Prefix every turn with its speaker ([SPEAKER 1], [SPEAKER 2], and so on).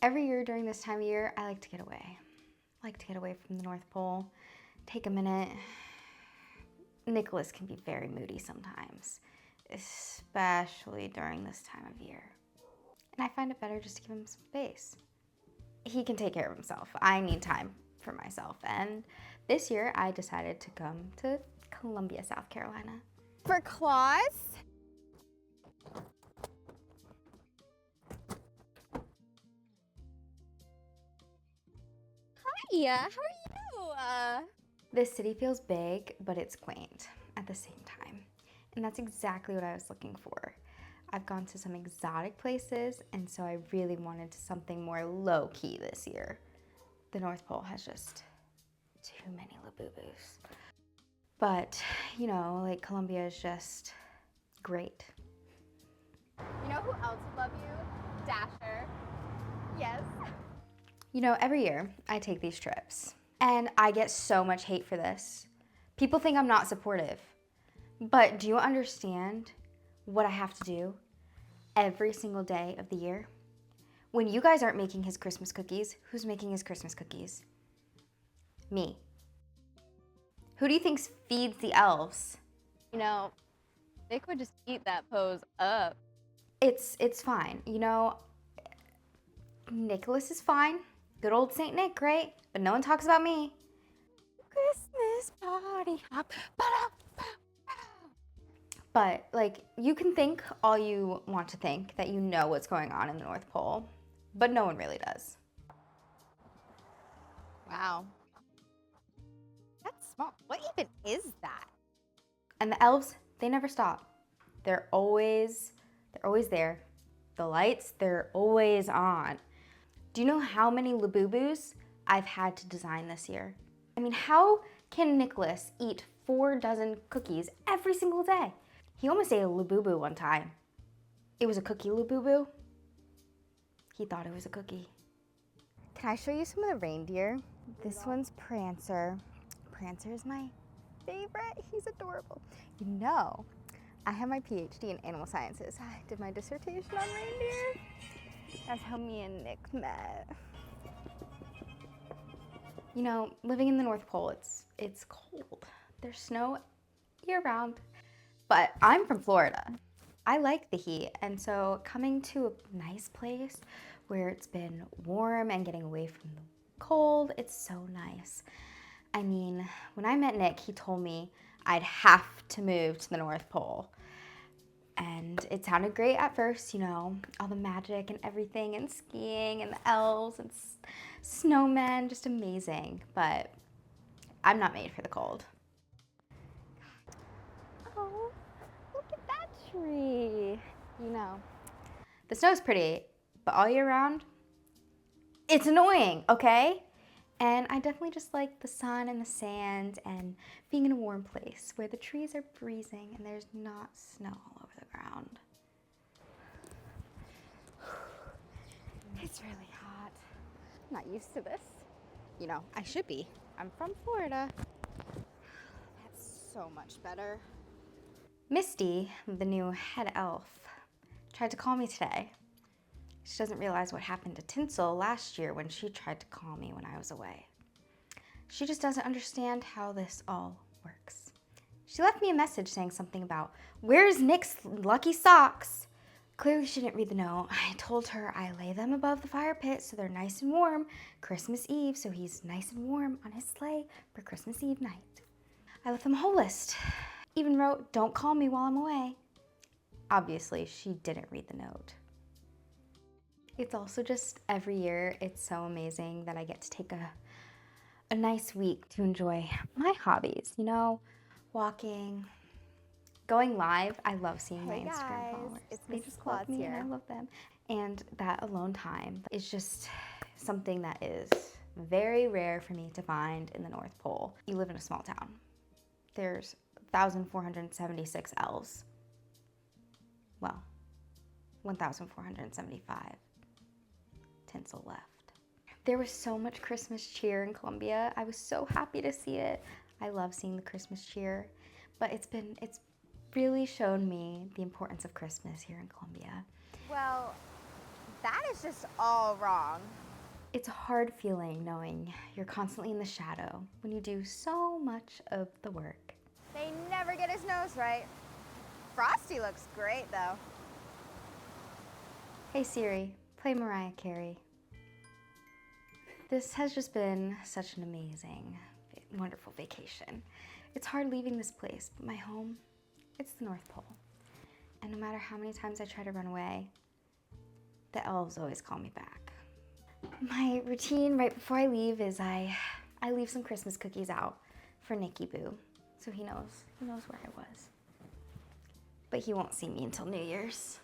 [SPEAKER 1] Every year during this time of year, I like to get away. I like to get away from the North Pole, take a minute. Nicholas can be very moody sometimes, especially during this time of year. And I find it better just to give him some space. He can take care of himself. I need time for myself. And this year I decided to come to Columbia, South Carolina.
[SPEAKER 2] For Claus? Hiya, how are you?
[SPEAKER 1] This city feels big, but it's quaint at the same time. And that's exactly what I was looking for. I've gone to some exotic places, and so I really wanted something more low-key this year. The North Pole has just too many Labubu's. But, you know, like Columbia is just great.
[SPEAKER 2] You know who else would love you? Dasher. Yes.
[SPEAKER 1] You know, every year I take these trips, and I get so much hate for this. People think I'm not supportive. But do you understand what I have to do every single day of the year? When you guys aren't making his Christmas cookies, who's making his Christmas cookies? Me. Who do you think feeds the elves?
[SPEAKER 2] You know, Nick would just eat that pose up.
[SPEAKER 1] It's fine. You know, Nicholas is fine. Good old Saint Nick, right? But no one talks about me.
[SPEAKER 2] Christmas party hop.
[SPEAKER 1] But, like, you can think all you want to think that you know what's going on in the North Pole, but no one really does.
[SPEAKER 2] Wow. That's small. What even is that?
[SPEAKER 1] And the elves, they never stop. They're always there. The lights, they're always on. Do you know how many Labubus I've had to design this year? I mean, how can Nicholas eat 4 dozen cookies every single day? He almost ate a Labubu one time. It was a cookie Labubu. He thought it was a cookie.
[SPEAKER 2] Can I show you some of the reindeer? This one's Prancer. Prancer is my favorite. He's adorable. You know, I have my PhD in animal sciences. I did my dissertation on reindeer. That's how me and Nick met.
[SPEAKER 1] You know, living in the North Pole, it's cold. There's snow year-round. But I'm from Florida. I like the heat, and so coming to a nice place where it's been warm and getting away from the cold, it's so nice. I mean, when I met Nick, he told me I'd have to move to the North Pole. And it sounded great at first, you know, all the magic and everything, and skiing and the elves and snowmen, just amazing. But I'm not made for the cold.
[SPEAKER 2] Oh, look at that tree. You know,
[SPEAKER 1] The snow's pretty, but all year round, it's annoying, okay? And I definitely just like the sun and the sand and being in a warm place where the trees are freezing and there's not snow all over the ground.
[SPEAKER 2] it's really hot. I'm not used to this. You know, I should be. I'm from Florida. That's so much better.
[SPEAKER 1] Misty, the new head elf, tried to call me today. She doesn't realize what happened to Tinsel last year when she tried to call me when I was away. She just doesn't understand how this all works. She left me a message saying something about, "Where's Nick's lucky socks?" Clearly she didn't read the note. I told her I lay them above the fire pit so they're nice and warm Christmas Eve, so he's nice and warm on his sleigh for Christmas Eve night. I left them a whole list. Even wrote, "Don't call me while I'm away." Obviously, she didn't read the note. It's also just every year, it's so amazing that I get to take a nice week to enjoy my hobbies, you know, walking, going live. I love seeing my
[SPEAKER 2] Hey
[SPEAKER 1] Instagram
[SPEAKER 2] guys,
[SPEAKER 1] followers.
[SPEAKER 2] it's
[SPEAKER 1] They
[SPEAKER 2] Mrs.
[SPEAKER 1] just love
[SPEAKER 2] Claus
[SPEAKER 1] me and
[SPEAKER 2] here.
[SPEAKER 1] I love them. And that alone time is just something that is very rare for me to find in the North Pole. You live in a small town. There's 1,476 elves. Well, 1,475. Tinsel left. There was so much Christmas cheer in Columbia. I was so happy to see it. I love seeing the Christmas cheer, but it's really shown me the importance of Christmas here in Columbia.
[SPEAKER 2] Well, That is just all wrong.
[SPEAKER 1] It's a hard feeling knowing you're constantly in the shadow when you do so much of the work.
[SPEAKER 2] They never get his nose right. Frosty looks great, though.
[SPEAKER 1] Hey Siri, play Mariah Carey. This has just been such an amazing, wonderful vacation. It's hard leaving this place, but my home, it's the North Pole. And no matter how many times I try to run away, the elves always call me back. My routine right before I leave is I leave some Christmas cookies out for Nicky Boo, so he knows where I was. But he won't see me until New Year's.